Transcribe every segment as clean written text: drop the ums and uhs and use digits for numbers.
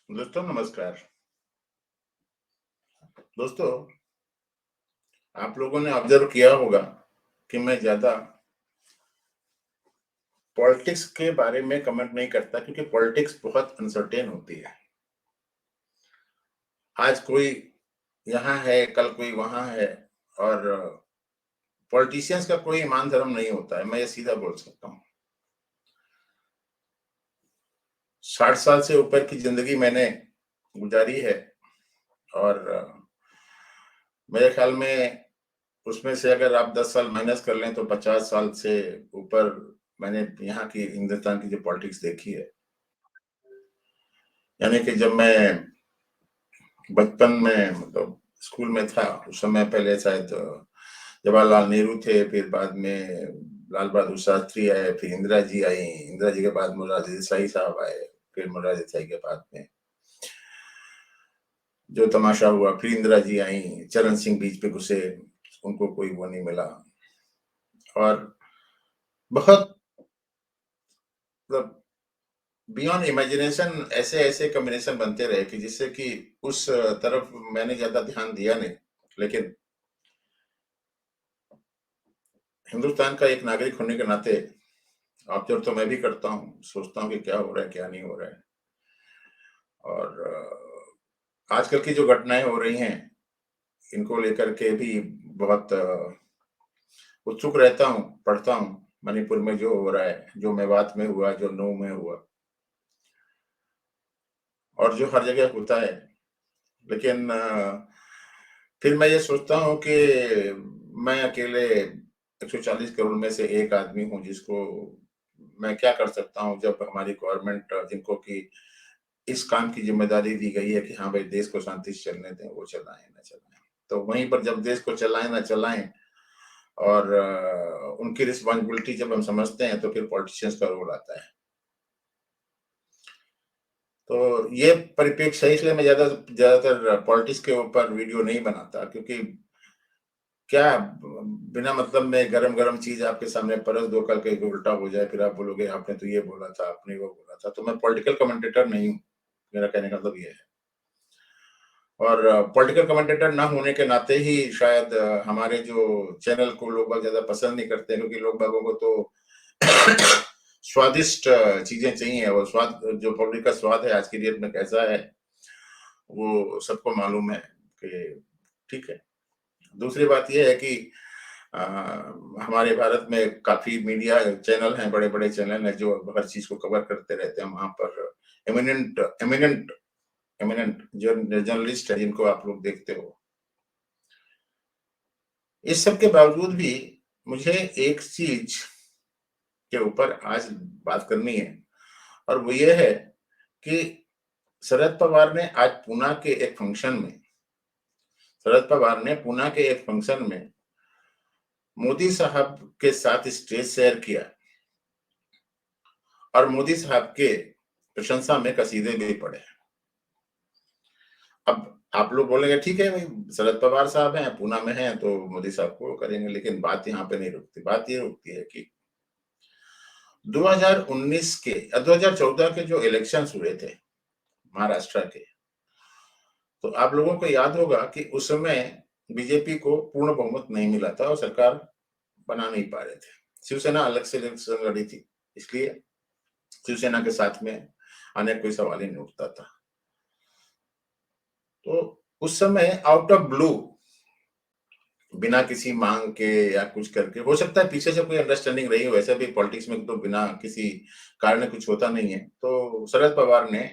दोस्तों नमस्कार। दोस्तों, आप लोगों ने ऑब्जर्व किया होगा कि मैं ज़्यादा पॉलिटिक्स के बारे में कमेंट नहीं करता क्योंकि पॉलिटिक्स बहुत अनसर्टेन होती है। आज कोई यहाँ है, कल कोई वहाँ है और पॉलिटिशियंस का कोई ईमान धर्म नहीं होता है, मैं ये सीधा बोल सकता हूँ। 60 साल से ऊपर की ज़िंदगी मैंने गुज़ारी है और मेरे ख़्याल में उसमें से अगर आप 10 साल माइनस कर लें तो 50 साल से ऊपर मैंने यहाँ की हिंदुस्तान की जो पॉलिटिक्स देखी है। यानी कि जब मैं बचपन में मतलब स्कूल में था, उस समय पहले शायद जवाहरलाल नेहरू थे, फिर बाद में लाल बहादुर शास्त्री आए, फिर इंदिरा जी आई, इंदिरा जी के बाद मोरारजी देसाई साहब आए, फिर मोरारजी देसाई के बाद में जो तमाशा हुआ, फिर इंदिरा जी आई, चरण सिंह बीच पे घुसे, उनको कोई वो नहीं मिला और बहुत मतलब बियॉन्ड इमेजिनेशन ऐसे-ऐसे कॉम्बिनेशन बनते रहे कि जिससे कि उस तरफ मैंने ज़्यादा ध्यान दिया नहीं। लेकिन हिंदुस्तान का एक नागरिक होने के नाते ऑब्ज़र्व तो मैं भी करता हूँ, सोचता हूँ कि क्या हो रहा है, क्या नहीं हो रहा है। और आजकल की जो घटनाएँ हो रही हैं, इनको लेकर के भी बहुत उत्सुक रहता हूँ, पढ़ता हूँ, मणिपुर में जो हो रहा है, जो मेवात में हुआ, जो नऊ में हुआ और जो हर जगह होता है। लेकिन फिर मैं ये सोचता हूँ कि मैं अकेले 140 करोड़ में से एक आदमी हूँ जिसको मैं क्या कर सकता हूँ जब हमारी गवर्नमेंट जिनको कि इस काम की ज़िम्मेदारी दी गई है कि हाँ भाई देश को शांति से चलने दें, वो चलाएँ ना चलाएँ। तो वहीं पर जब देश को चलाएँ ना चलाएँ और उनकी रिस्पॉन्सिबिलिटी जब हम समझते हैं तो फिर पॉलिटिशियंस का रोल आता है। तो ये परिप्रेक्ष्य है इसलिए मैं ज़्यादातर पॉलिटिक्स के ऊपर वीडियो नहीं बनाता क्योंकि क्या बिना मतलब में गरम-गरम चीज़ आपके सामने परस दो, कल कहीं उल्टा हो जाए, फिर आप बोलोगे आपने तो ये बोला था, आपने वो बोला था। तो मैं पॉलिटिकल कमेंटेटर नहीं हूँ, मेरा कहने का मतलब ये है। और पॉलिटिकल कमेंटेटर ना होने के नाते ही शायद हमारे जो चैनल को लोग बहुत ज़्यादा पसंद नहीं करते क्योंकि लोग बागों को तो स्वादिष्ट चीज़ें चाहिए और स्वाद जो पब्लिक का स्वाद है आज की डेट में कैसा है, वो सबको मालूम है कि ठीक है। दूसरी बात ये है कि अ, हमारे भारत में काफ़ी मीडिया चैनल हैं, बड़े-बड़े चैनल हैं जो हर चीज़ को कवर करते रहते हैं। वहाँ पर एमिनेंट एमिनेंट एमिनेंट जर्नलिस्ट हैं जिनको आप लोग देखते हो। इस सब के बावजूद भी मुझे एक चीज़ के ऊपर आज बात करनी है और वो ये है कि शरद पवार ने आज शरद पवार ने पूना के एक फंक्शन में मोदी साहब के साथ स्टेज शेयर किया और मोदी साहब के प्रशंसा में कसीदे भी पढ़े। अब आप लोग बोलेंगे ठीक है भाई शरद पवार साहब हैं, पूना में हैं तो मोदी साहब को करेंगे लेकिन बात यहाँ पे नहीं रुकती। बात ये रुकती है कि 2019 के 2014 के जो इलेक्शंस हुए थे महाराष्ट्र के, तो आप लोगों को याद होगा कि उस समय बीजेपी को पूर्ण बहुमत नहीं मिला था और सरकार बना नहीं पा रहे थे। शिवसेना अलग से इलेक्शन लड़ी थी, इसलिए शिवसेना के साथ में आने का कोई सवाल ही नहीं उठता था। तो उस समय आउट ऑफ ब्लू बिना किसी मांग के या कुछ करके हो सकता है पीछे से कोई अंडरस्टैंडिंग रही हो, वैसे भी पॉलिटिक्स में तो बिना किसी कारण कुछ होता नहीं है। तो शरद पवार ने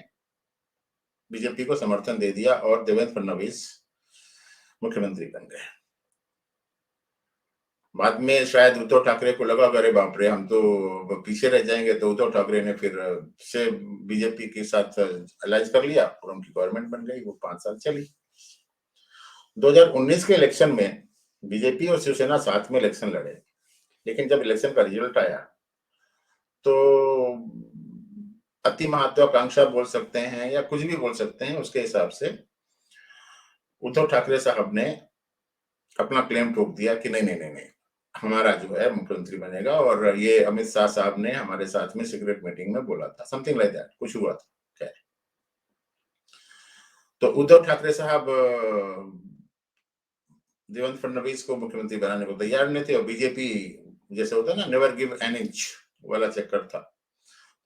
बीजेपी को समर्थन दे दिया और देवेंद्र फडणवीस मुख्यमंत्री बन गए। बाद में शायद उद्धव ठाकरे को लगा कि अरे बाप रे! हम तो पीछे रह जाएँगे, तो उद्धव ठाकरे ने फिर से बीजेपी के साथ अलायंस कर लिया और उनकी गवर्नमेंट बन गई, वो 5 साल चली। 2019 के इलेक्शन में बीजेपी और शिवसेना साथ में इलेक्शन लड़े, लेकिन जब इलेक्शन का रिजल्ट आया, तो अति महत्वाकांक्षा बोल सकते हैं या कुछ भी बोल सकते हैं, उसके हिसाब से उद्धव ठाकरे साहब ने अपना क्लेम ठोक दिया कि नहीं, नहीं, नहीं, नहीं, हमारा जो है मुख्यमंत्री बनेगा और ये अमित शाह साहब ने हमारे साथ में सीक्रेट मीटिंग में बोला था, समथिंग लाइक दैट कुछ हुआ था, खैर। तो उद्धव ठाकरे साहब देवेंद्र फडणवीस को मुख्यमंत्री बनाने को तैयार नहीं थे और बीजेपी जैसे होता है ना, नेवर गिव एन इंच वाला चक्कर था,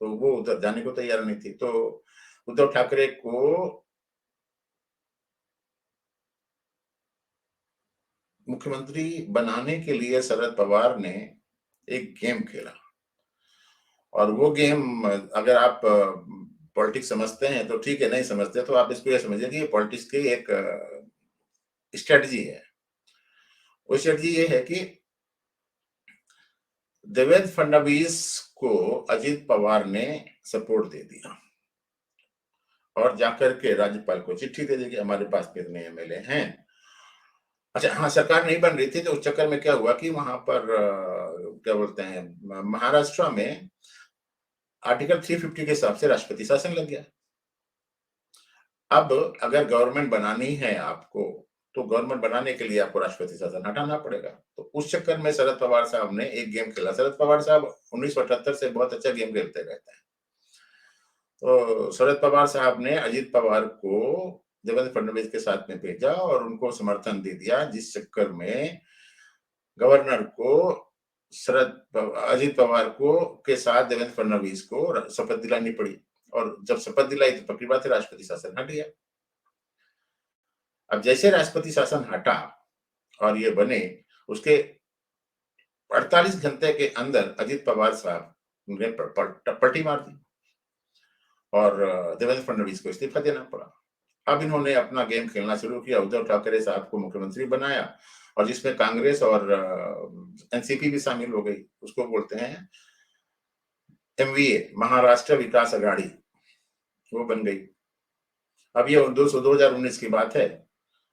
तो वो उधर जाने को तैयार नहीं थी। तो उद्धव ठाकरे को मुख्यमंत्री बनाने के लिए शरद पवार ने एक गेम खेला, और वो गेम, अगर आप पॉलिटिक्स समझते हैं तो ठीक है, नहीं समझते तो आप इसको ये समझिए कि ये पॉलिटिक्स की एक स्ट्रेटजी है। वो स्ट्रेटजी ये है कि देवेंद्र फडणवीस को अजित पवार ने सपोर्ट दे दिया और जाकर के राज्यपाल को चिट्ठी दे दी कि हमारे पास कितने एमएलए हैं। अच्छा, हाँ, सरकार नहीं बन रही थी, तो उस चक्कर में क्या हुआ कि वहां पर क्या बोलते हैं, महाराष्ट्र में आर्टिकल 350 के हिसाब से राष्ट्रपति शासन लग गया। अब अगर गवर्नमेंट बनानी है आपको, तो गवर्नमेंट बनाने के लिए आपको राष्ट्रपति शासन हटाना पड़ेगा। तो उस चक्कर में शरद पवार साहब ने एक गेम खेला। शरद पवार साहब 1978 से बहुत अच्छा गेम खेलते रहते हैं। तो शरद पवार साहब ने अजित पवार को देवेंद्र फडणवीस के साथ में भेजा और उनको समर्थन दे दिया, जिस चक्कर में गवर्नर को अजित पवार को के साथ देवेंद्र फडणवीस को शपथ दिलानी पड़ी, और जब शपथ दिलाई तो पक्की बात है राष्ट्रपति शासन हट गया। अब जैसे राष्ट्रपति शासन हटा और ये बने, उसके 48 घंटे के अंदर अजित पवार साहब ने पलटी मार दी और देवेंद्र फडणवीस को इस्तीफा देना पड़ा। अब इन्होंने अपना गेम खेलना शुरू किया, उद्धव ठाकरे साहब को मुख्यमंत्री बनाया, और जिसमें कांग्रेस और एनसीपी भी शामिल हो गई। उसको बोलते हैं एमवीए, महाराष्ट्र विकास अघाड़ी, वो बन गई। अब ये 2019 की बात है।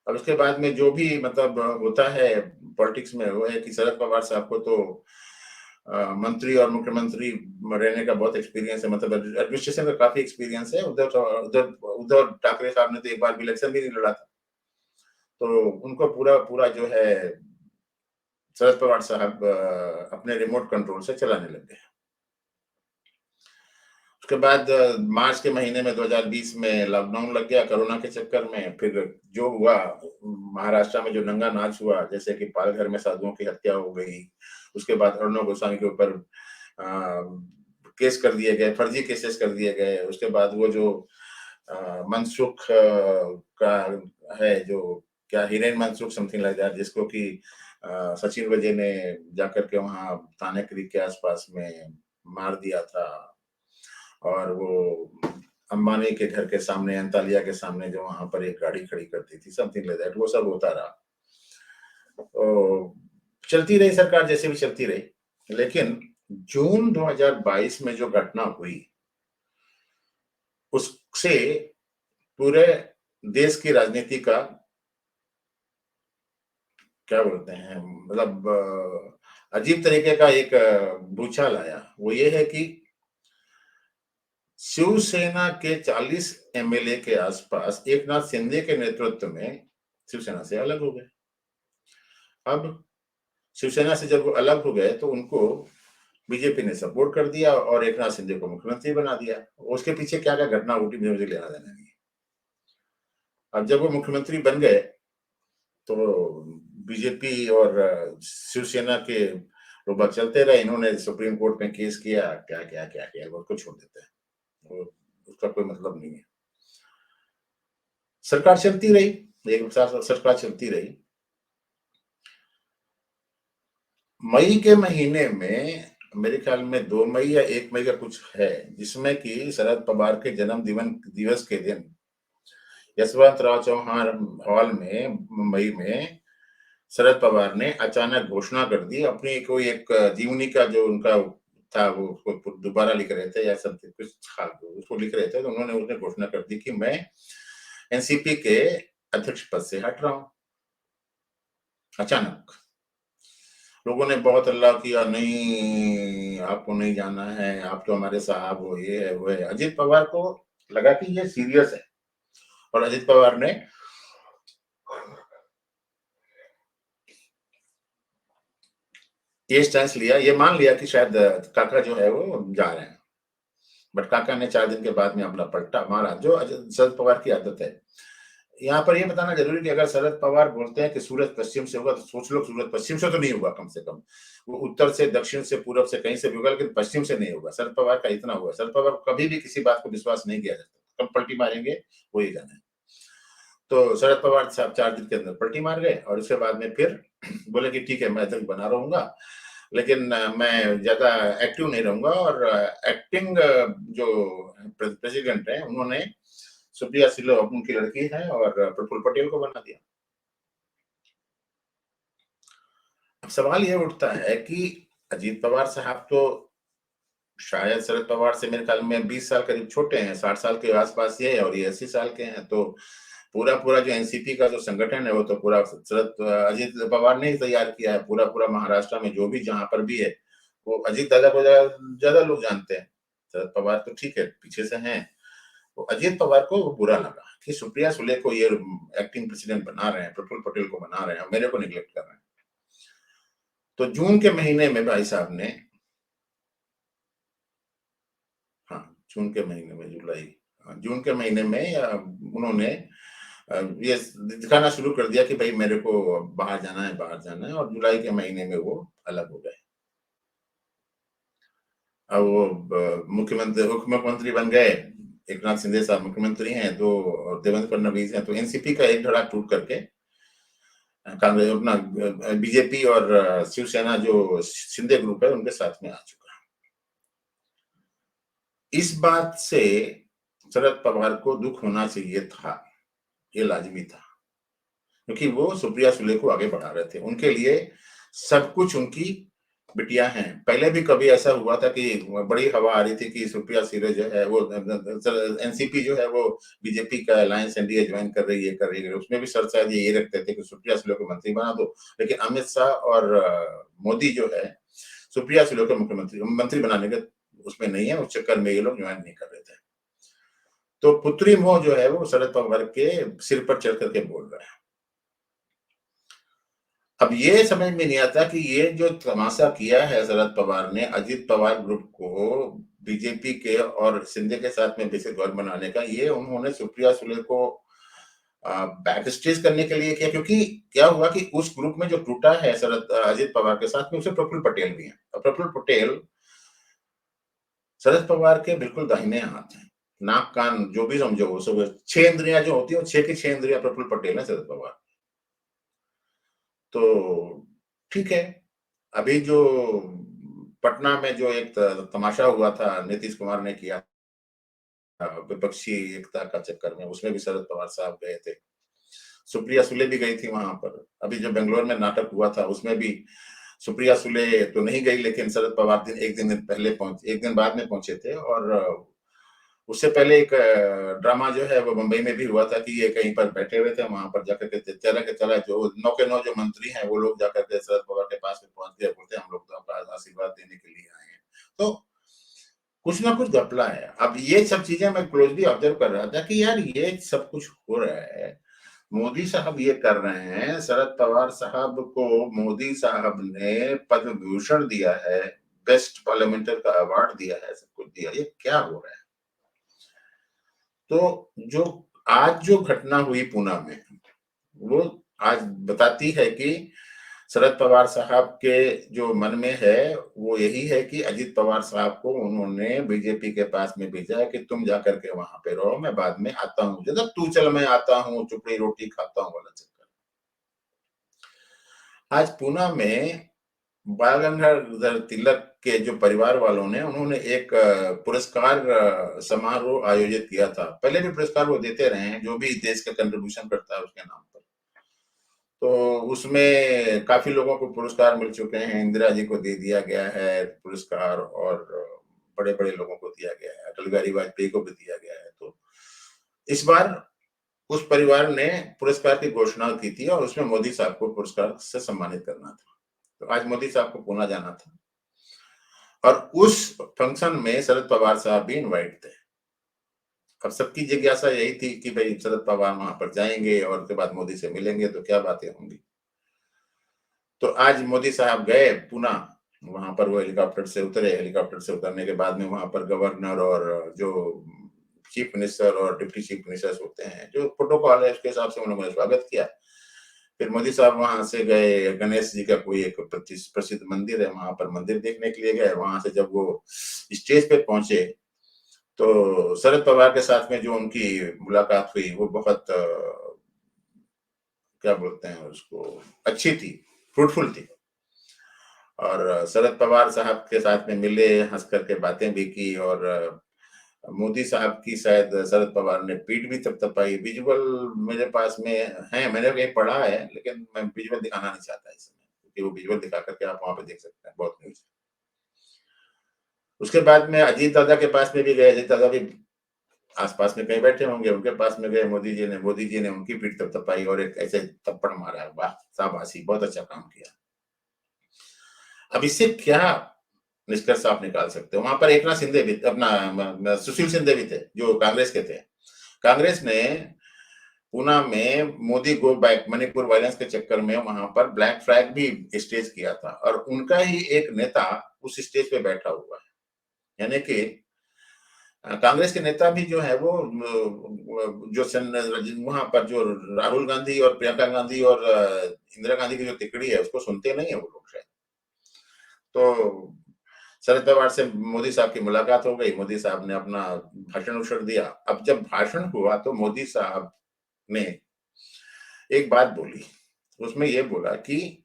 अब उसके बाद में जो भी मतलब होता है पॉलिटिक्स में, वो है कि शरद पवार साहब को तो मंत्री और मुख्यमंत्री रहने का बहुत एक्सपीरियंस है, मतलब एडमिनिस्ट्रेशन का काफी एक्सपीरियंस है। उद्धव ठाकरे साहब ने तो एक बार भी इलेक्शन भी नहीं लड़ा था, तो उनको पूरा पूरा जो है शरद पवार साहब अपने रिमोट कंट्रोल से चलाने लग गए। उसके बाद मार्च के महीने में 2020 में लॉकडाउन लग गया कोरोना के चक्कर में। फिर जो हुआ महाराष्ट्र में, जो नंगा नाच हुआ, जैसे कि पालघर में साधुओं की हत्या हो गई, उसके बाद अर्णब गोस्वामी के ऊपर केस कर दिए गए, फर्जी केसेस कर दिए गए। उसके बाद वो जो मनसुख का है, जो क्या Hiren Mansukh something like that, जिसको कि सचिन वजय ने जाकर के वहां थाने क्रीक के आसपास में मार दिया था, और वो अंबानी के घर के सामने, अंतालिया के सामने जो वहां पर एक गाड़ी खड़ी करती थी, समथिंग लाइक दैट, वो सब होता रहा। तो चलती रही सरकार, जैसे भी चलती रही। लेकिन जून 2022 में जो घटना हुई, उससे पूरे देश की राजनीति का क्या बोलते हैं, मतलब अजीब तरीके का एक भूचाल आया। वो ये है कि शिवसेना के 40 एमएलए के आसपास एकनाथ शिंदे के नेतृत्व में शिवसेना से अलग हो गए। अब शिवसेना से जब वो अलग हो गए, तो उनको बीजेपी ने सपोर्ट कर दिया और एकनाथ शिंदे को मुख्यमंत्री बना दिया। उसके पीछे क्या क्या घटना घटी, मुझे लेना देना नहीं। अब जब वो मुख्यमंत्री बन गए, तो बीजेपी और शिवसेना के रोबा चलते रहे। इन्होंने सुप्रीम कोर्ट में केस किया, क्या क्या क्या किया, उसको छोड़ देते हैं, उसका कोई मतलब नहीं है। सरकार चलती रही, एक साथ सरकार चलती रही। मई के महीने में, मेरे ख्याल में 2 मई या 1 मई का कुछ है, जिसमें कि शरद पवार के जन्म दिवस के दिन यशवंतराव चौहान हॉल में मुंबई में शरद पवार ने अचानक घोषणा कर दी। अपनी कोई एक जीवनी का जो उनका था, वो उसको दोबारा लिख रहे थे या समथिंग कुछ था, उसको लिख रहे थे, तो उन्होंने उसने घोषणा कर दी कि मैं एनसीपी के अध्यक्ष पद से हट रहा हूं। अचानक लोगों ने बहुत हल्ला किया, नहीं आपको नहीं जाना है, आप तो हमारे साहब हो, ये है वो है। अजित पवार को लगा कि ये सीरियस है, और अजित पवार ने ये स्टैंस लिया, ये मान लिया कि शायद काका जो है वो जा रहे हैं। बट काका ने 4 दिन के बाद में अपना पलटा मारा, जो शरद पवार की आदत है यहाँ पर ये बताना जरूरी कि अगर शरद पवार बोलते हैं कि सूरज पश्चिम से होगा, तो सोच लो सूरज पश्चिम से तो नहीं होगा, कम से कम वो उत्तर से, दक्षिण से, पूरब से, कहीं से भी होगा, लेकिन पश्चिम से नहीं होगा। शरद पवार का इतना हुआ, शरद पवार को कभी भी किसी बात को विश्वास नहीं किया जाता, कब पलटी मारेंगे वही जाने। तो शरद पवार साहब 4 दिन के अंदर पलटी मार गए और उसके बाद में फिर बोले कि ठीक है, मैं अध्यक्ष बना रहूंगा, लेकिन मैं ज्यादा एक्टिव नहीं रहूंगा। और एक्टिंग जो प्रेसिडेंट है, उन्होंने सुप्रिया सुले उनकी लड़की है और प्रफुल्ल पटेल को बना दिया। अब सवाल ये उठता है कि अजीत पवार साहब तो शायद शरद पवार से मेरे ख्याल में 20 साल करीब छोटे हैं, 60 साल के आसपास ये है और ये 80 साल के हैं। तो पूरा पूरा जो एनसीपी का जो संगठन है, वो तो पूरा शरद अजीत पवार ने ही तैयार किया है। पूरा पूरा महाराष्ट्र में जो भी जहां पर भी है, वो अजीत दादा को ज्यादा लोग जानते हैं। शरद पवार तो ठीक है, पीछे से हैं। तो अजीत पवार को बुरा लगा कि सुप्रिया सुले को ये एक्टिंग प्रेसिडेंट बना रहे हैं, प्रफुल्ल पटेल को बना रहे हैं, मेरे को निगलेक्ट कर रहे हैं। तो जून के महीने में भाई साहब ने, हाँ, जून के महीने में, जुलाई, हाँ, जून के महीने में उन्होंने ये दिखाना शुरू कर दिया कि भाई मेरे को बाहर जाना है, बाहर जाना है, और जुलाई के महीने में वो अलग हो गए। अब वो मुख्यमंत्री, उप मुख्यमंत्री बन गए। एकनाथ शिंदे साहब मुख्यमंत्री हैं, तो और देवेंद्र फडणवीस हैं, तो एनसीपी का एक धड़ा टूट करके कांग्रेस अपना बीजेपी और शिवसेना जो शिंदे ग्रुप है उनके साथ में आ चुका है। इस बात से शरद पवार को दुख होना चाहिए था, ये लाजमी था, क्योंकि वो सुप्रिया सुले को आगे बढ़ा रहे थे। उनके लिए सब कुछ उनकी बिटिया हैं। पहले भी कभी ऐसा हुआ था कि बड़ी हवा आ रही थी कि सुप्रिया सुले जो है वो एनसीपी जो है वो बीजेपी का अलायंस एनडीए ज्वाइन कर रही है, कर रही है। उसमें भी सर शायद ये रखते थे कि सुप्रिया सुले को मंत्री बना दो, लेकिन अमित शाह और मोदी जो है सुप्रिया सुले को मुख्यमंत्री मंत्री बनाने के उसमें नहीं है, उस चक्कर में ये लोग ज्वाइन नहीं कर रहे थे। तो पुत्री मोह जो है वो शरद पवार के सिर पर चढ़ करके बोल रहा है। अब ये समझ में नहीं आता कि ये जो तमाशा किया है शरद पवार ने अजित पवार ग्रुप को बीजेपी के और शिंदे के साथ में बेसिक गौर बनाने का, ये उन्होंने सुप्रिया सुले को बैक स्टेज करने के लिए किया। क्योंकि क्या हुआ कि उस ग्रुप में जो टूटा है शरद अजित पवार के साथ में, उसे प्रफुल्ल पटेल भी है। प्रफुल्ल पटेल शरद पवार के बिल्कुल दाहिने हाथ हैं। नाक कान जो भी समझो, वो सब 6 इंद्रियां जो होती है, वो 6 की 6 इंद्रियां प्रफुल्ल पटेल है, शरद पवार। तो ठीक है, अभी जो पटना में जो एक तमाशा हुआ था नीतीश कुमार ने किया विपक्षी एकता का चक्कर में, उसमें भी शरद पवार साहब गए थे। सुप्रिया सुले भी गई थी वहां पर। अभी जो बेंगलोर में नाटक हुआ था उसमें भी सुप्रिया सुले तो नहीं गई, लेकिन शरद पवार एक दिन पहले पहुंचे, एक दिन बाद में पहुंचे थे। और उससे पहले एक ड्रामा जो है वो मुंबई में भी हुआ था कि ये कहीं पर बैठे हुए थे, वहां पर जाकर के चला जो 9 के 9 जो मंत्री हैं वो लोग जाकर के शरद पवार के पास में पहुंच गए, बोलते हम लोग तो आपका आशीर्वाद देने के लिए आए हैं। तो कुछ ना कुछ घपला है। अब ये सब चीजें मैं क्लोजली ऑब्जर्व कर रहा था कि यार ये सब कुछ हो रहा है, मोदी साहब ये कर रहे हैं। शरद पवार साहब को मोदी साहब ने पद्म भूषण दिया है, बेस्ट पार्लियामेंटर का अवार्ड दिया है, सब कुछ दिया, ये क्या हो रहा है? तो जो आज जो घटना हुई पूना में, वो आज बताती है कि शरद पवार साहब के जो मन में है वो यही है कि अजित पवार साहब को उन्होंने बीजेपी के पास में भेजा है कि तुम जाकर के वहां पे रहो, मैं बाद में आता हूं, जब तू चल मैं आता हूं, चुपड़ी रोटी खाता हूं वाला चक्कर। आज पूना में बाल गंगाधर तिलक के जो परिवार वालों ने, उन्होंने एक पुरस्कार समारोह आयोजित किया था। पहले भी पुरस्कार वो देते रहे हैं, जो भी देश का कंट्रीब्यूशन करता है उसके नाम पर। तो उसमें काफी लोगों को पुरस्कार मिल चुके हैं। इंदिरा जी को दे दिया गया है पुरस्कार, और बड़े बड़े लोगों को दिया गया है, अटल बिहारी वाजपेयी को भी दिया गया है। तो इस बार उस परिवार ने पुरस्कार की घोषणा की थी और उसमें मोदी साहब को पुरस्कार से सम्मानित करना था। तो आज मोदी साहब को पूना जाना था और उस फंक्शन में शरद पवार साहब भी इनवाइट थे। अब सबकी जिज्ञासा यही थी कि भाई शरद पवार वहां पर जाएंगे और उसके बाद मोदी से मिलेंगे तो क्या बातें होंगी। तो आज मोदी साहब गए पूना, वहां पर वो हेलीकॉप्टर से उतरे। हेलीकॉप्टर से उतरने के बाद में वहां पर गवर्नर और जो चीफ मिनिस्टर और डिप्टी चीफ मिनिस्टर्स होते हैं, जो प्रोटोकॉल है उसके हिसाब से उन्होंने स्वागत किया। फिर मोदी साहब वहां से गए, गणेश जी का कोई एक प्रसिद्ध मंदिर है, वहां पर मंदिर देखने के लिए गए। वहां से जब वो स्टेज पे पहुंचे तो शरद पवार के साथ में जो उनकी मुलाकात हुई वो बहुत क्या बोलते हैं उसको, अच्छी थी, फ्रूटफुल थी। और शरद पवार साहब के साथ में मिले, हंस करके बातें भी की, और मोदी साहब की शायद शरद पवार ने पीठ भी थपथपाई। विजुअल मेरे पास में है, मैंने कहीं पढ़ा है, लेकिन मैं विजुअल दिखाना नहीं चाहता इस समय, क्योंकि वो विजुअल दिखा करके आप वहां पे देख सकते हैं, बहुत न्यूज। उसके बाद में अजीत दादा के पास में भी गए, अजीत दादा भी आसपास में कहीं बैठे होंगे, उनके पास में गए। मोदी जी ने उनकी पीठ थपथपाई और एक ऐसे थप्पड़ मारा, वाह शाबाशी, बहुत अच्छा काम किया। अब इससे क्या निष्कर्ष आप निकाल सकते हो? वहां पर एकनाथ शिंदे भी, अपना सुशील शिंदे भी थे, जो कांग्रेस के थे। कांग्रेस ने पूना में Modi go back, Manipur violence के चक्कर में वहां पर ब्लैक फ्लैग भी स्टेज किया था, और उनका ही एक नेता उस स्टेज पे बैठा हुआ है। यानी कि कांग्रेस के नेता भी जो है वो जो वहां पर जो राहुल गांधी और प्रियंका गांधी और इंदिरा गांधी की जो तिकड़ी है उसको सुनते नहीं है वो लोग शायद। तो शरद पवार से मोदी साहब की मुलाकात हो गई, मोदी साहब ने अपना भाषण उछल दिया। अब जब भाषण हुआ तो मोदी साहब ने एक बात बोली, उसमें ये बोला कि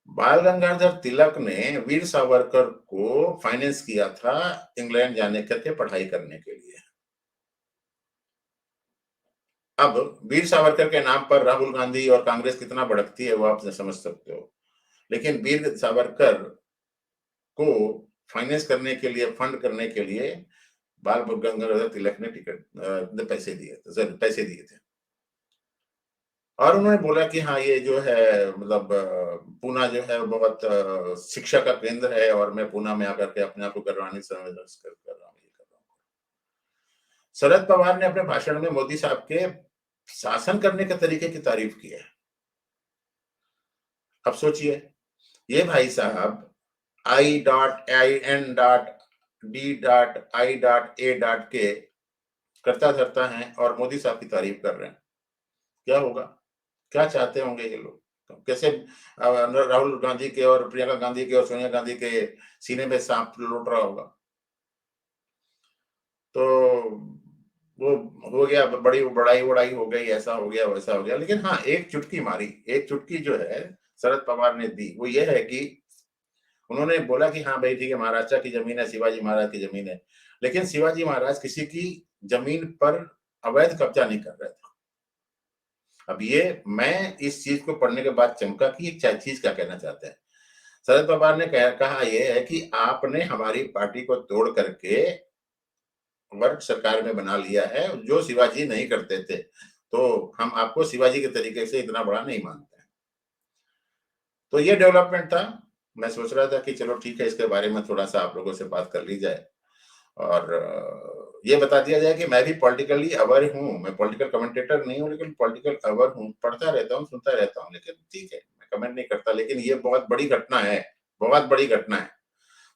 बाल गंगाधर तिलक ने वीर सावरकर को फाइनेंस किया था इंग्लैंड जाने करके पढ़ाई करने के लिए। अब वीर सावरकर के नाम पर राहुल गांधी और कांग्रेस कितना भड़कती है वो आप समझ सकते हो। लेकिन वीर सावरकर को फाइनेंस करने के लिए, फंड करने के लिए बाल गंगाधर तिलक ने पैसे दिए थे। और उन्होंने बोला कि हाँ ये जो है मतलब पूना जो है बहुत शिक्षा का केंद्र है, और मैं पूना में आकर के अपने आप को गौरवान्वित कर रहा हूँ। शरद पवार ने अपने भाषण में मोदी साहब के शासन करने के तरीके की तारीफ की है। अब सोचिए, ये भाई साहब I.IN.D.I.A. करता धरता है और मोदी साहब की तारीफ कर रहे हैं। क्या होगा? क्या चाहते होंगे ये लोग? कैसे राहुल गांधी के और प्रियंका गांधी के और सोनिया गांधी के सीने में सांप लौट रहा होगा। तो वो हो गया, बड़ी बड़ाई उड़ाई हो गई, ऐसा हो गया वैसा हो गया। लेकिन हाँ, एक चुटकी मारी, एक चुटकी जो है शरद पवार ने दी, वो ये है कि उन्होंने बोला कि हाँ भाई ठीक है, महाराष्ट्र की जमीन है, शिवाजी महाराज की जमीन है, लेकिन शिवाजी महाराज किसी की जमीन पर अवैध कब्जा नहीं कर रहे थे। अब ये मैं इस चीज को पढ़ने के बाद चमका कि एक चीज क्या कहना चाहते हैं। शरद पवार ने कहा ये है कि आपने हमारी पार्टी को तोड़ करके वर्ग सरकार में बना लिया है, जो शिवाजी नहीं करते थे, तो हम आपको शिवाजी के तरीके से इतना बड़ा नहीं मानते हैं। तो ये डेवलपमेंट था। मैं सोच रहा था कि चलो ठीक है, इसके बारे में थोड़ा सा आप लोगों से बात कर ली जाए, और ये बता दिया जाए कि मैं भी पॉलिटिकली अवर हूँ। मैं पॉलिटिकल कमेंटेटर नहीं हूँ, लेकिन पॉलिटिकल अवर हूँ, पढ़ता रहता हूँ, सुनता रहता हूँ, लेकिन ठीक है, मैं कमेंट नहीं करता। लेकिन ये बहुत बड़ी घटना है, बहुत बड़ी घटना है।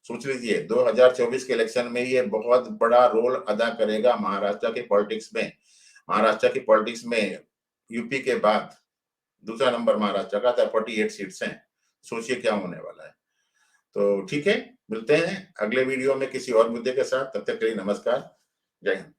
सोच लीजिए 2024 के इलेक्शन में ये बहुत बड़ा रोल अदा करेगा महाराष्ट्र के पॉलिटिक्स में। महाराष्ट्र की पॉलिटिक्स में यूपी के बाद दूसरा नंबर महाराष्ट्र का था, 48 सीट्स हैं। सोचिए क्या होने वाला है। तो ठीक है, मिलते हैं अगले वीडियो में किसी और मुद्दे के साथ। तब तक के लिए नमस्कार, जय हिंद।